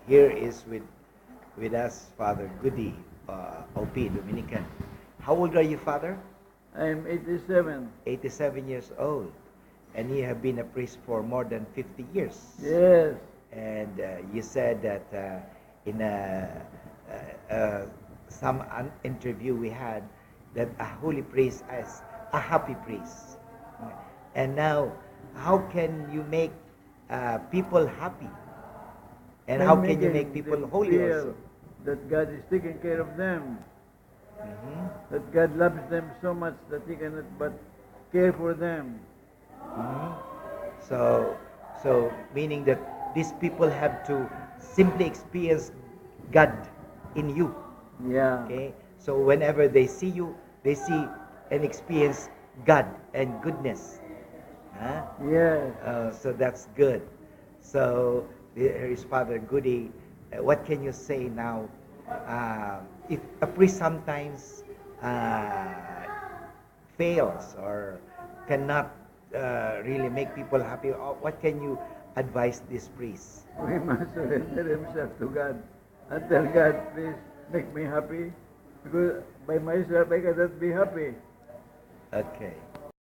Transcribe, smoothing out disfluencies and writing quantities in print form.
here is with us Father Goody, OP, Dominican. How old are you, Father? I'm 87. 87 years old. And you have been a priest for more than 50 years. Yes. And you said that in some interview we had that a holy priest is a happy priest. And now, how can you make people happy? And By how can you make making people them holy feel also? that God is taking care of them, Mhm. that God loves them so much that He cannot but care for them. Mhm. So, so meaning that these people have to simply experience God in you. Yeah. Okay. So whenever they see you, they see and experience God and goodness. Huh? Yes. So that's good. So here is Father Goody. What can you say now? If a priest sometimes fails or cannot really make people happy, what can you advise this priest? We must surrender himself to God and tell God, please make me happy, because by myself I cannot be happy. Okay.